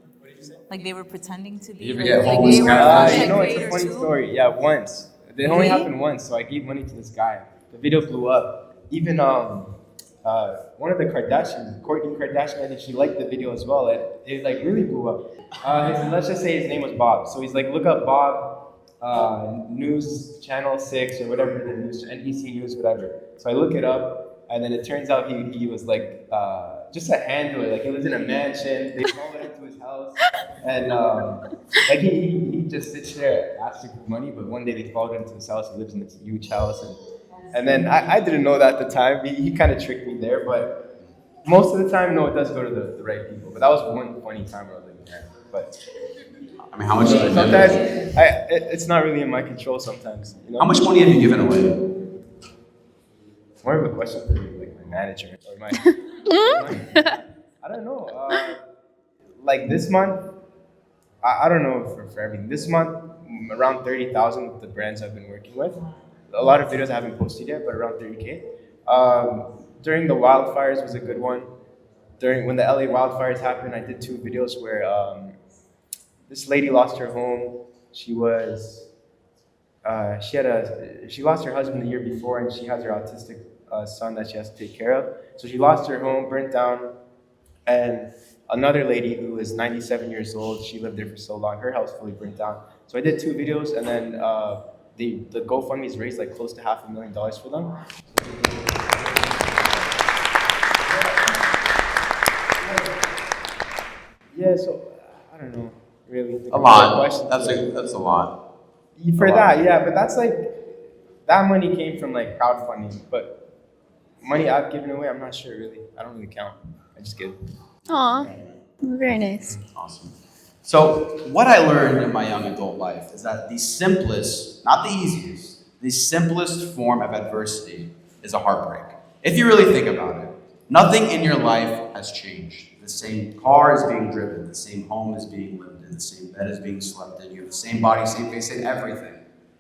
Like they were pretending to be? You ever Like, get like homeless they were guy? content you know, it's a creator funny too? story. Yeah, once. It only Really? happened once, so I gave money to this guy. The video blew up. Even one of the Kardashians, Kourtney Kardashian, I think she liked the video as well. It like really blew up. Let's just say his name was Bob. So he's like, look up Bob, News Channel 6 or whatever the news, NBC News, whatever. So I look it up, and then it turns out he was like just a handler. Like he lives in a mansion. They followed him to his house, and like he just sits there asking for money. But one day they followed him to his house. He lives in this huge house, and then I didn't know that at the time. He kind of tricked me there, but most of the time, no, it does go to the right people. But that was one funny time where I was like, yeah. But I mean, how much? sometimes it's not really in my control. Sometimes, you know. How much money have you given away? More of a question for like my manager or my. I don't know. Like this month, I don't know for everything. This month, around 30,000 with the brands I've been working with. A lot of videos I haven't posted yet, but around 30K. During the wildfires was a good one. When the LA wildfires happened, I did 2 videos where this lady lost her home. She lost her husband the year before, and she has her autistic son that she has to take care of. So she lost her home, burnt down, and another lady who is 97 years old, she lived there for so long, her house fully burnt down. So I did 2 videos, and then the GoFundMe's raised like close to $500,000 for them. Yeah, so I don't know, really. A lot. That's a lot. For that, yeah, but that's like, that money came from like crowdfunding, but money I've given away, I'm not sure really. I don't really count. I just give. Aw, very nice. Awesome. So what I learned in my young adult life is that the simplest, not the easiest, the simplest form of adversity is a heartbreak. If you really think about it, nothing in your life has changed. The same car is being driven, the same home is being lived in, the same bed is being slept in, you have the same body, same face, same everything.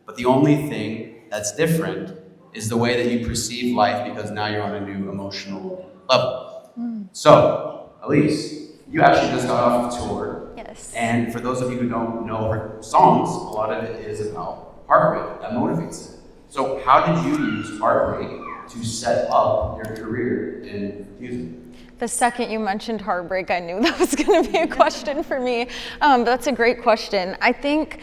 But the only thing that's different is the way that you perceive life because now you're on a new emotional level. So, Ellise, you actually just got off the tour. Yes. And for those of you who don't know her songs, a lot of it is about heartbreak that motivates it. So how did you use heartbreak to set up your career in music? The second you mentioned heartbreak, I knew that was going to be a question for me. That's a great question. I think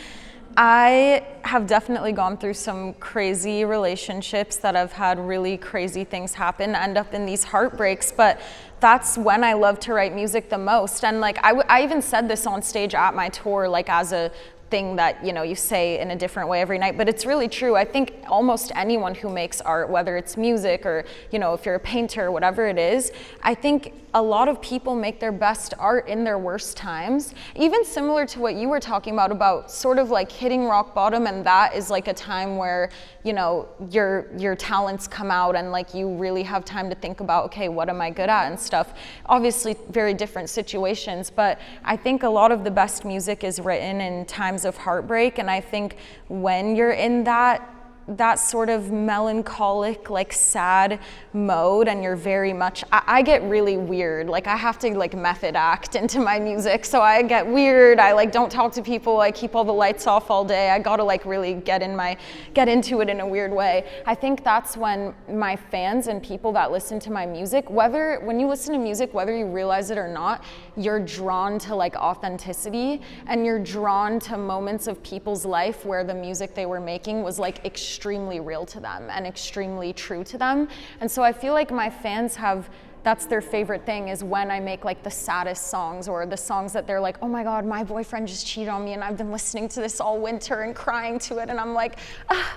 I have definitely gone through some crazy relationships that have had really crazy things happen, end up in these heartbreaks, but that's when I love to write music the most. And like I even said this on stage at my tour, like as a thing that, you know, you say in a different way every night, but it's really true. I think almost anyone who makes art, whether it's music or, you know, if you're a painter, whatever it is, I think a lot of people make their best art in their worst times. Even similar to what you were talking about sort of like hitting rock bottom, and that is like a time where, you know, your talents come out and like you really have time to think about, okay, what am I good at and stuff. Obviously very different situations, but I think a lot of the best music is written in times of heartbreak, and I think when you're in that sort of melancholic, like sad mode, and you're very much, I get really weird. Like I have to like method act into my music, so I get weird. I like don't talk to people. I keep all the lights off all day. I gotta like really get into it in a weird way. I think that's when my fans and people that listen to my music, when you listen to music, whether you realize it or not, you're drawn to like authenticity, and you're drawn to moments of people's life where the music they were making was like extremely real to them and extremely true to them. And so I feel like my fans have, that's their favorite thing, is when I make like the saddest songs, or the songs that they're like, oh my God, my boyfriend just cheated on me and I've been listening to this all winter and crying to it. And I'm like,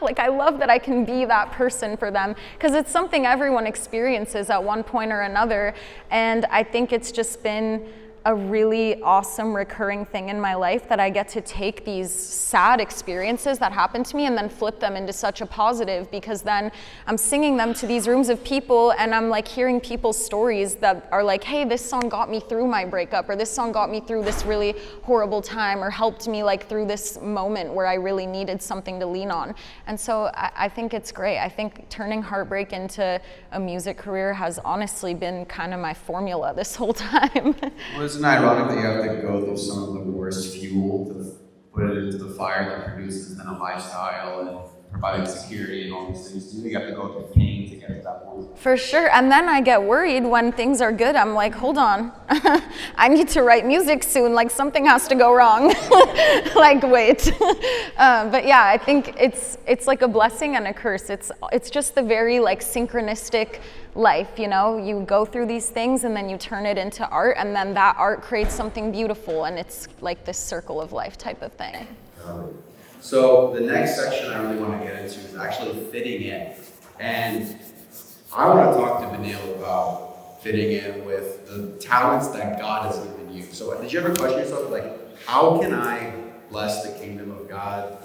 like I love that I can be that person for them, because it's something everyone experiences at one point or another. And I think it's just been a really awesome recurring thing in my life that I get to take these sad experiences that happen to me and then flip them into such a positive, because then I'm singing them to these rooms of people and I'm like hearing people's stories that are like, hey, this song got me through my breakup, or this song got me through this really horrible time, or helped me like through this moment where I really needed something to lean on. And so I think it's great. I think turning heartbreak into a music career has honestly been kind of my formula this whole time. Well, isn't it ironic that you have to go through some of the worst fuel to put it into the fire that produces then a lifestyle and providing security and all these things? You have to go through pain to get to that point. For sure. And then I get worried when things are good. I'm like, hold on, I need to write music soon. Like something has to go wrong. Like, wait. But yeah, I think it's like a blessing and a curse. It's just the very like synchronistic life, you know? You go through these things and then you turn it into art, and then that art creates something beautiful, and it's like this circle of life type of thing. So the next section I really want to get into is actually fitting in. And I want to talk to Beneil about fitting in with the talents that God has given you. So did you ever question yourself, like, how can I bless the kingdom of God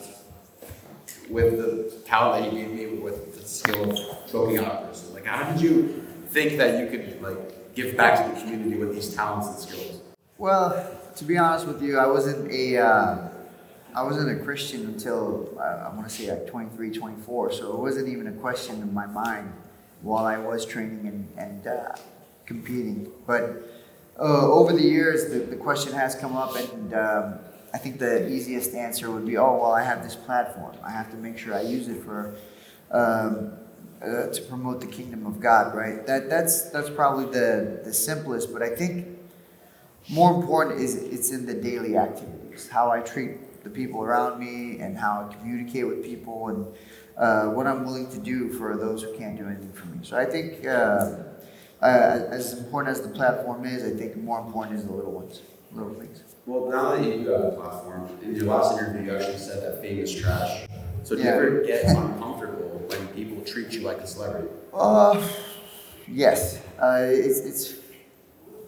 with the talent that you gave me, with the skill of choking out a person? Like, how did you think that you could like give back to the community with these talents and skills? Well, to be honest with you, I wasn't a Christian until I want to say like 23, 24. So it wasn't even a question in my mind while I was training and competing. But over the years, the question has come up, and I think the easiest answer would be, oh, well, I have this platform. I have to make sure I use it for to promote the kingdom of God, right? That's probably the simplest. But I think more important is it's in the daily activities, how I treat the people around me and how I communicate with people, and what I'm willing to do for those who can't do anything for me. So I think as important as the platform is, I think more important is the little things. Well, now that you do have a platform, in your last interview you actually said that fame is trash. So do you ever get uncomfortable when people treat you like a celebrity? Yes.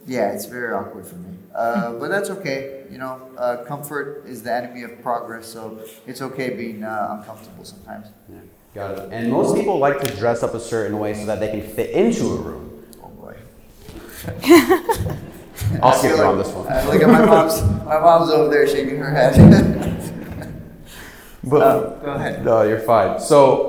It's very awkward for me. But that's okay. You know, comfort is the enemy of progress, so it's okay being uncomfortable sometimes. Yeah, got it. And most people like to dress up a certain way so that they can fit into a room. Oh boy. I'll skip you on this one. Look at my mom's over there shaking her head. But go ahead. No, you're fine. So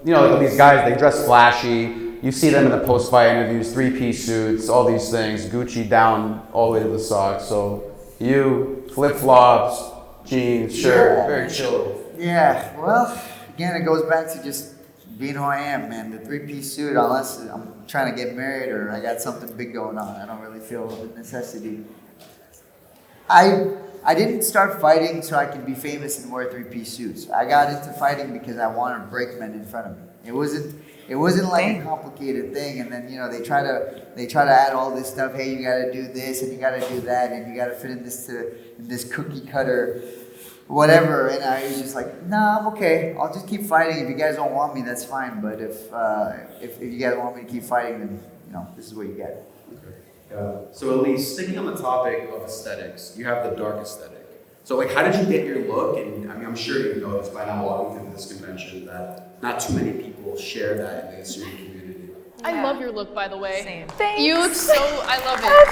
like these guys, they dress flashy. You see them in the post-fight interviews, 3-piece suits, all these things, Gucci down all the way to the socks. So you, flip-flops, jeans, shirt, very chill. Yeah, well, again, it goes back to just being who I am, man. The 3-piece suit, unless I'm trying to get married or I got something big going on, I don't really feel the necessity. I didn't start fighting so I could be famous and wear 3-piece suits. I got into fighting because I wanted to break men in front of me. It wasn't like a complicated thing, and then they try to add all this stuff. Hey, you got to do this and you got to do that and you got to fit in this cookie cutter, whatever. And I was just like, nah, I'm okay. I'll just keep fighting. If you guys don't want me, that's fine. But if you guys want me to keep fighting, then this is what you get. Okay. So Ellise, sticking on the topic of aesthetics, you have the dark aesthetic. So how did you get your look? And I mean, I'm sure you've noticed by now walking through this convention that not too many people share that in the Assyrian community. I love your look, by the way. Same. Thanks. You look so, I love it. Oh,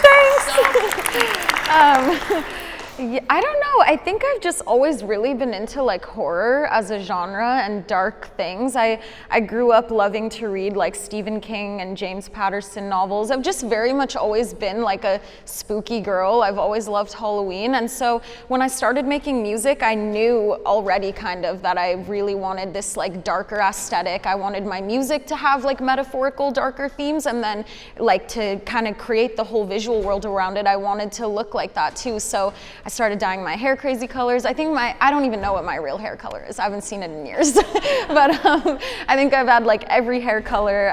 thanks. Yeah, I don't know. I think I've just always really been into like horror as a genre and dark things. I grew up loving to read like Stephen King and James Patterson novels. I've just very much always been like a spooky girl. I've always loved Halloween. And so when I started making music, I knew already kind of that I really wanted this like darker aesthetic. I wanted my music to have like metaphorical darker themes, and then like to kind of create the whole visual world around it. I wanted to look like that too. So I started dyeing my hair crazy colors. I don't even know what my real hair color is. I haven't seen it in years. But I think I've had like every hair color.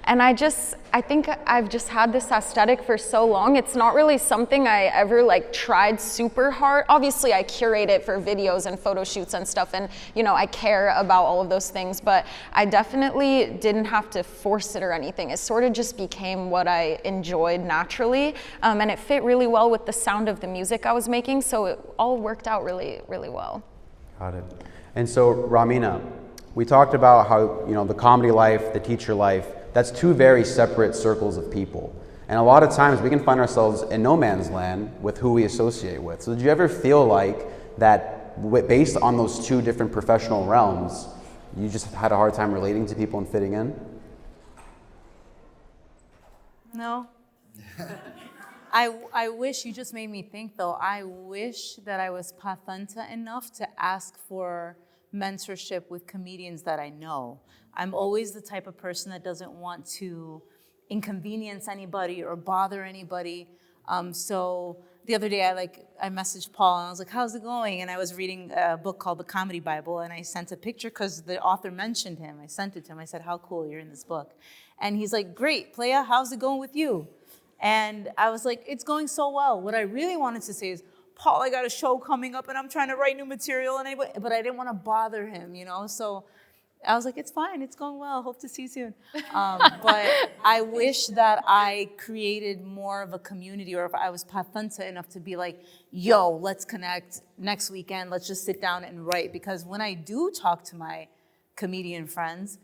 And I think I've just had this aesthetic for so long. It's not really something I ever like tried super hard. Obviously I curate it for videos and photo shoots and stuff, and you know, I care about all of those things, but I definitely didn't have to force it or anything. It sort of just became what I enjoyed naturally, and it fit really well with the sound of the music I was making, so it all worked out really, really well. Got it. And so Ramina, we talked about how, you know, the comedy life, the teacher life, that's two very separate circles of people. And a lot of times we can find ourselves in no man's land with who we associate with. So did you ever feel like that based on those two different professional realms, you just had a hard time relating to people and fitting in? No. I wish, you just made me think though, I wish that I was pathanta enough to ask for mentorship with comedians that I know. I'm always the type of person that doesn't want to inconvenience anybody or bother anybody. So the other day I messaged Paul and I was like, how's it going? And I was reading a book called The Comedy Bible, and I sent a picture because the author mentioned him. I sent it to him. I said, how cool, you're in this book. And he's like, great, Playa, how's it going with you? And I was like, it's going so well. What I really wanted to say is, Paul, I got a show coming up and I'm trying to write new material, but I didn't want to bother him, you know? So I was like, it's fine, it's going well, hope to see you soon. But I wish that I created more of a community, or if I was pathanta enough to be like, yo, let's connect next weekend, let's just sit down and write. Because when I do talk to my comedian friends,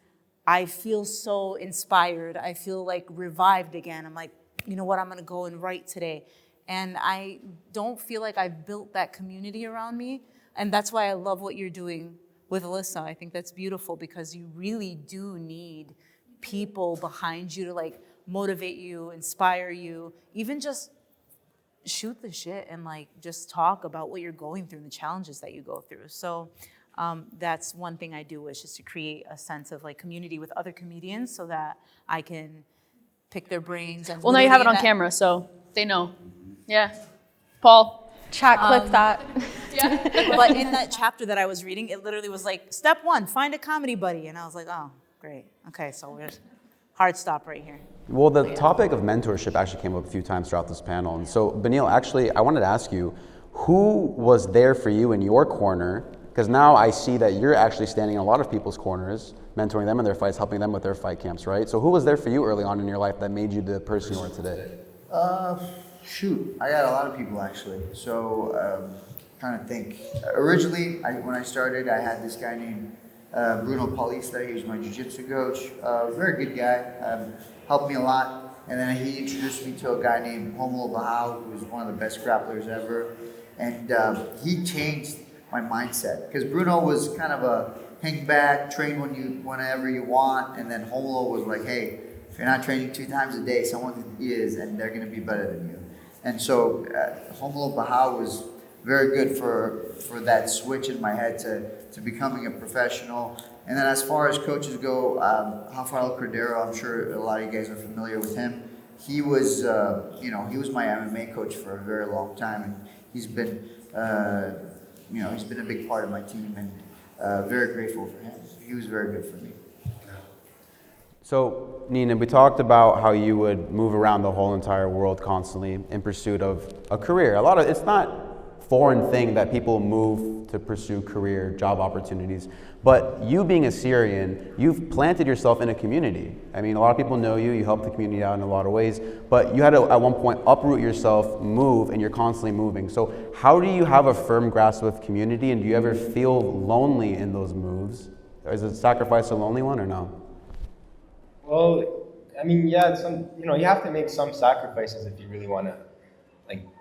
I feel so inspired. I feel like revived again. I'm like, you know what, I'm gonna go and write today. And I don't feel like I've built that community around me. And that's why I love what you're doing with Ellysa. I think that's beautiful, because you really do need people behind you to like motivate you, inspire you, even just shoot the shit and like just talk about what you're going through and the challenges that you go through. So that's one thing I do wish, is to create a sense of like community with other comedians so that I can pick their brains. And well, now you have it on camera, so they know. Yeah. Paul. Chat clip that. Yeah. But in that chapter that I was reading, it literally was like, step 1, find a comedy buddy. And I was like, oh, great. Okay, so we're hard stop right here. Well, the topic of mentorship actually came up a few times throughout this panel. And so, Beneil, actually, I wanted to ask you, who was there for you in your corner? Because now I see that you're actually standing in a lot of people's corners, mentoring them in their fights, helping them with their fight camps, right? So who was there for you early on in your life that made you the person you are today? Shoot, I got a lot of people actually. So, trying to think. Originally, when I started, I had this guy named Bruno Paulista. He was my jiu-jitsu coach. Very good guy. Helped me a lot. And then he introduced me to a guy named Romulo Bahau, who was one of the best grapplers ever. And he changed my mindset, because Bruno was kind of a hang back, train whenever you want. And then Romulo was like, hey, if you're not training 2 times a day, someone is, and they're going to be better than you. And so Romulo Bahau was very good for that switch in my head to becoming a professional. And then as far as coaches go, Rafael Cordero, I'm sure a lot of you guys are familiar with him. He was, he was my MMA coach for a very long time, and he's been, he's been a big part of my team, and very grateful for him. He was very good for me. So, Neenib, we talked about how you would move around the whole entire world constantly in pursuit of a career. It's not a foreign thing that people move to pursue career, job opportunities. But you being a Syrian, you've planted yourself in a community. I mean, a lot of people know you, you help the community out in a lot of ways, but you had to, at one point, uproot yourself, move, and you're constantly moving. So how do you have a firm grasp with community, and do you ever feel lonely in those moves? Is it sacrifice a lonely one or no? Well, I mean, yeah, you have to make some sacrifices if you really want to,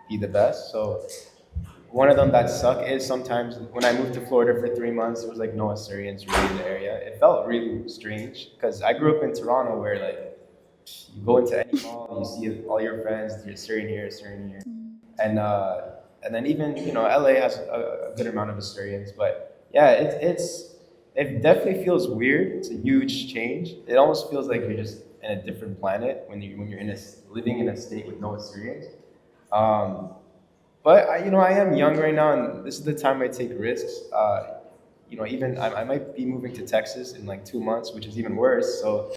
be the best. So one of them that suck is sometimes when I moved to Florida for 3 months, it was like no Assyrians really in the area. It felt really strange because I grew up in Toronto where like you go into any mall, you see all your friends, you're Assyrian here, and then even LA has a good amount of Assyrians, but yeah, it definitely feels weird. It's a huge change. It almost feels like you're just in a different planet when you're living in a state with no Assyrians. But I am young right now, and this is the time I take risks. Even I might be moving to Texas in like 2 months, which is even worse. So,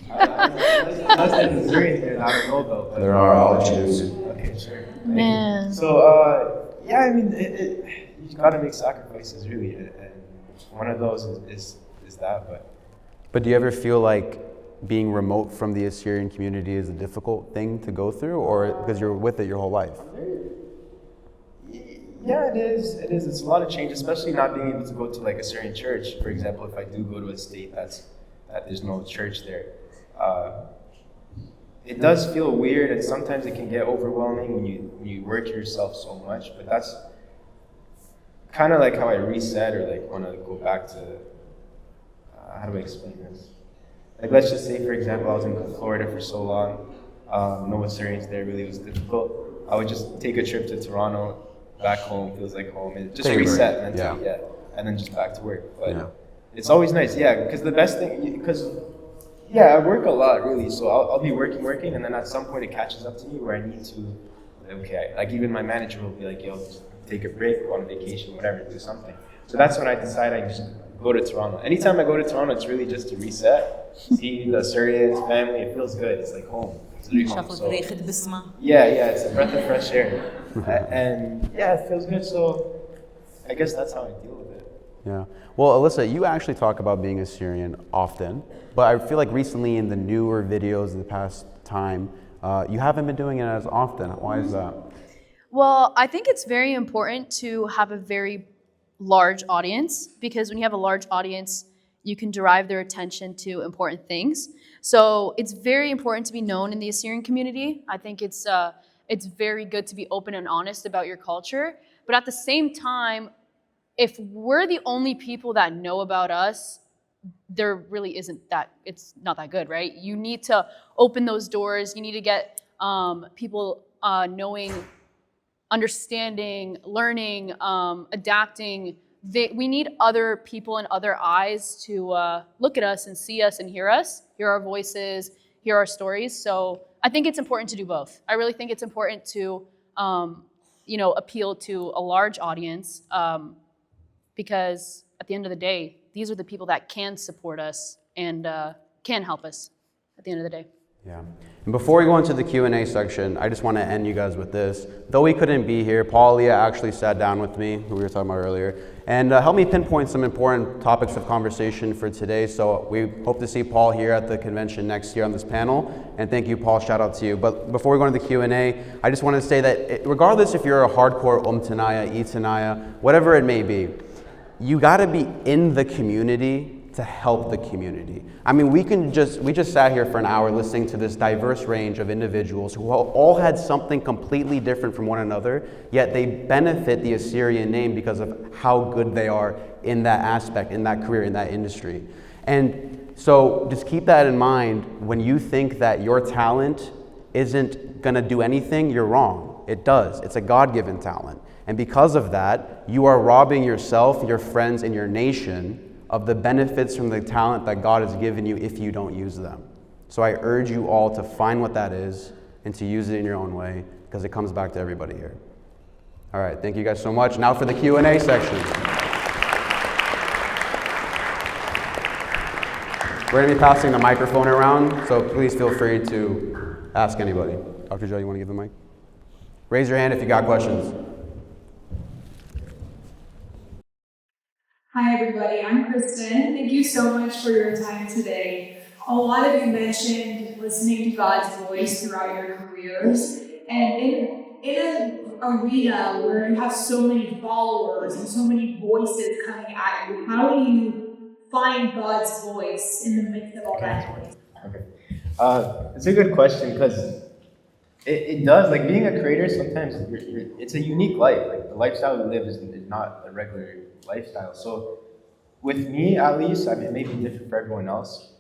unless there's Assyrians there, I don't know though. But, There are, I'll introduce you. Okay, sure. Thank Man. you. So, yeah, I mean, you gotta make sacrifices, really, and one of those is that. But do you ever feel like being remote from the Assyrian community is a difficult thing to go through, or because you're with it your whole life? Yeah, it is. It's a lot of change, especially not being able to go to like a Syrian church. For example, if I do go to a state that there's no church there, it does feel weird, and sometimes it can get overwhelming when you work yourself so much. But that's kind of like how I reset or like want to go back to. How do I explain this? Like, let's just say, for example, I was in Florida for so long, no Assyrians there. Really, was difficult. I would just take a trip to Toronto. Back home feels like home, and just reset mentally, and then just back to work. But it's always nice, because the best thing, I work a lot really, so I'll be working, and then at some point it catches up to me where I need to, like even my manager will be like, yo, just take a break, go on vacation, whatever, do something. So that's when I decide I just go to Toronto. Anytime I go to Toronto, it's really just to reset, see the Assyrians, family. It feels good. It's like home. It's really home. So, it's a breath of fresh air. And it feels good, so I guess that's how I deal with it. Yeah. Well, Ellysa, you actually talk about being Assyrian often, but I feel like recently in the newer videos of the past time, you haven't been doing it as often. Why is that? Well, I think it's very important to have a very large audience, because when you have a large audience, you can derive their attention to important things. So it's very important to be known in the Assyrian community. I think it's very good to be open and honest about your culture. But at the same time, if we're the only people that know about us, there really it's not that good, right? You need to open those doors. You need to get people knowing, understanding, learning, adapting. We need other people and other eyes to look at us and see us and hear our voices, hear our stories. So I think it's important to do both. I really think it's important to, appeal to a large audience, because at the end of the day, these are the people that can support us and can help us at the end of the day. Yeah. And before we go into the Q&A section, I just want to end you guys with this. Though we couldn't be here, Paul Leah actually sat down with me, who we were talking about earlier, and helped me pinpoint some important topics of conversation for today. So we hope to see Paul here at the convention next year on this panel. And thank you, Paul. Shout out to you. But before we go into the Q&A, I just want to say that regardless if you're a hardcore Tanaya, Tanaya, whatever it may be, you got to be in the community to help the community. I mean, we just sat here for an hour listening to this diverse range of individuals who all had something completely different from one another, yet they benefit the Assyrian name because of how good they are in that aspect, in that career, in that industry. And so just keep that in mind when you think that your talent isn't gonna do anything, you're wrong. It does. It's a God-given talent. And because of that, you are robbing yourself, your friends, and your nation of the benefits from the talent that God has given you if you don't use them. So I urge you all to find what that is and to use it in your own way, because it comes back to everybody here. All right, thank you guys so much. Now for the Q&A section. We're gonna be passing the microphone around, so please feel free to ask anybody. Dr. Joe, you wanna give the mic? Raise your hand if you got questions. Hi everybody, I'm Kristen. Thank you so much for your time today. A lot of you mentioned listening to God's voice throughout your careers, and in an arena where you have so many followers and so many voices coming at you, how do you find God's voice in the midst of all that noise? Okay. It's a good question, because It does. Like being a creator, sometimes it's a unique life. Like the lifestyle we live is not a regular lifestyle. So with me, at least, I mean, it may be different for everyone else.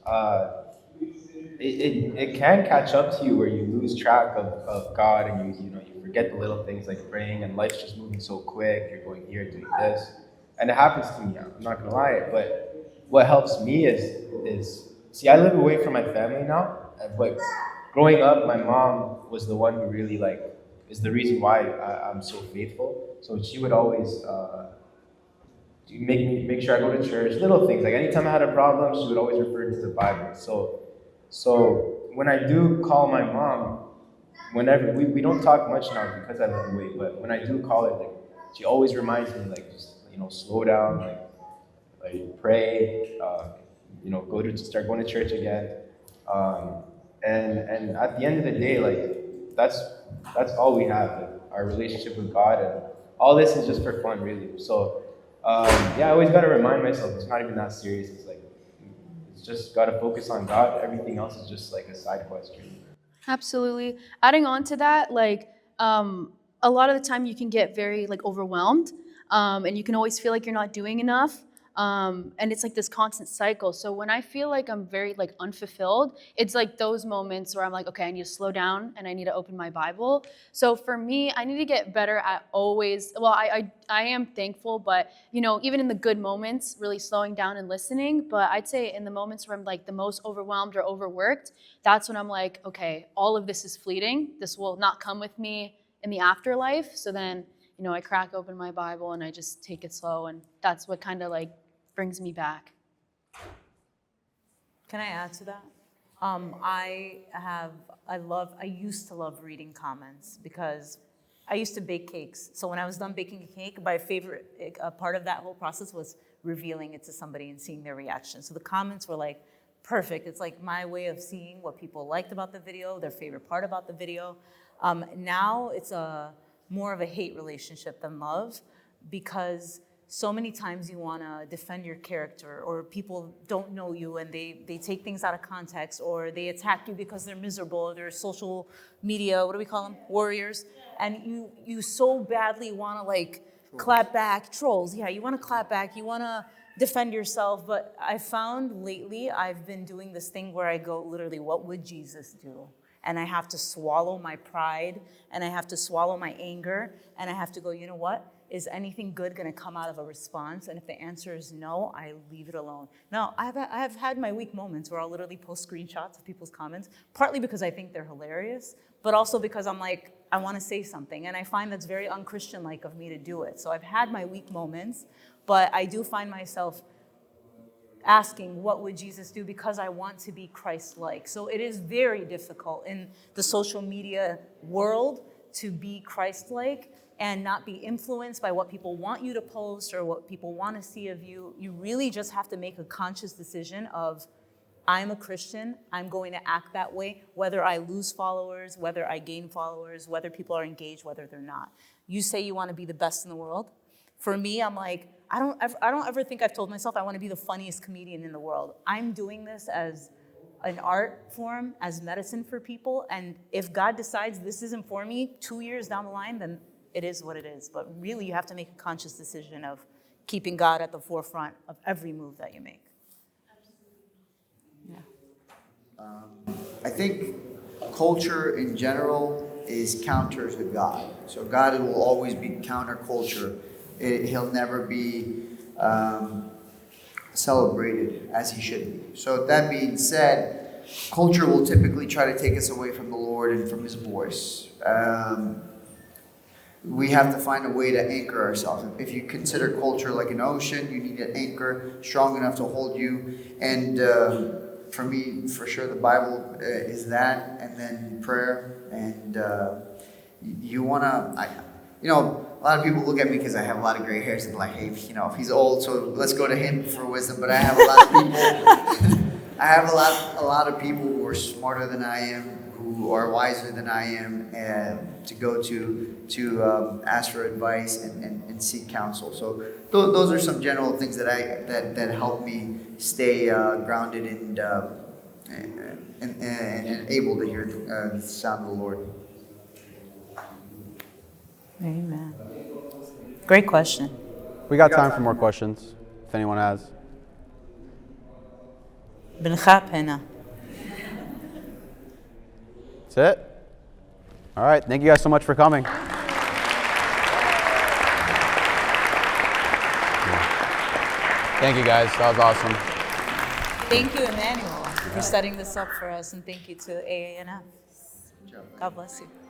It can catch up to you where you lose track of God and you forget the little things like praying and life's just moving so quick. You're going here, doing this, and it happens to me. I'm not gonna lie. But what helps me is see, I live away from my family now, but growing up, my mom was the one who really like is the reason why I'm so faithful. So she would always make sure I go to church. Little things like anytime I had a problem, she would always refer to the Bible. So when I do call my mom, whenever we don't talk much now because I live away, but when I do call her, like she always reminds me like just slow down, like pray, go to start going to church again. And at the end of the day, like that's all we have, like, our relationship with God, and all this is just for fun, really. So I always got to remind myself it's not even that serious. It's like it's just got to focus on God. Everything else is just like a side question. Absolutely. Adding on to that, like a lot of the time you can get very like overwhelmed, and you can always feel like you're not doing enough. And it's like this constant cycle. So when I feel like I'm very like unfulfilled, it's like those moments where I'm like, okay, I need to slow down and I need to open my Bible. So for me, I need to get better at always, well, I am thankful, but even in the good moments, really slowing down and listening. But I'd say in the moments where I'm like the most overwhelmed or overworked, that's when I'm like, okay, all of this is fleeting. This will not come with me in the afterlife. So then, I crack open my Bible and I just take it slow, and that's what kind of like brings me back. Can I add to that? I used to love reading comments because I used to bake cakes. So when I was done baking a cake, my favorite part of that whole process was revealing it to somebody and seeing their reaction. So the comments were like perfect. It's like my way of seeing what people liked about the video, their favorite part about the video. Now it's more of a hate relationship than love, because so many times you want to defend your character, or people don't know you and they take things out of context, or they attack you because they're miserable, or they're social media, what do we call them? Warriors. And you so badly want to like clap back. Trolls, yeah, you want to clap back, you want to defend yourself. But I found lately I've been doing this thing where I go literally, what would Jesus do? And I have to swallow my pride, and I have to swallow my anger, and I have to go, you know what? Is anything good going to come out of a response? And if the answer is no, I leave it alone. Now, I've had my weak moments where I'll literally post screenshots of people's comments, partly because I think they're hilarious, but also because I'm like, I want to say something. And I find that's very un-Christian-like of me to do it. So I've had my weak moments, but I do find myself asking, what would Jesus do? Because I want to be Christ-like. So it is very difficult in the social media world to be Christ-like and not be influenced by what people want you to post or what people want to see of you. You really just have to make a conscious decision of, I'm a Christian, I'm going to act that way, whether I lose followers, whether I gain followers, whether people are engaged, whether they're not. You say you want to be the best in the world. For me, I'm like, I don't ever think I've told myself I want to be the funniest comedian in the world. I'm doing this as an art form, as medicine for people. And if God decides this isn't for me 2 years down the line, then it is what it is. But really, you have to make a conscious decision of keeping God at the forefront of every move that you make. Yeah. I think culture in general is counter to God. So God will always be counterculture. He'll never be celebrated as he should be. So that being said, culture will typically try to take us away from the Lord and from his voice. We have to find a way to anchor ourselves. If you consider culture like an ocean, you need an anchor strong enough to hold you. And for me, for sure, the Bible is that, and then prayer. And you want to, a lot of people look at me because I have a lot of gray hairs and like, hey, if he's old, so let's go to him for wisdom. But I have a lot of people. I have a lot of people who are smarter than I am, who are wiser than I am, and to go to ask for advice and seek counsel. So those are some general things that help me stay grounded and able to hear the sound of the Lord. Amen. Great question. We got time for more questions, if anyone has. بنخاف هنا. That's it? All right, thank you guys so much for coming. Thank you guys, that was awesome. Thank you, Emmanuel, for setting this up for us, and thank you to AANF. God bless you.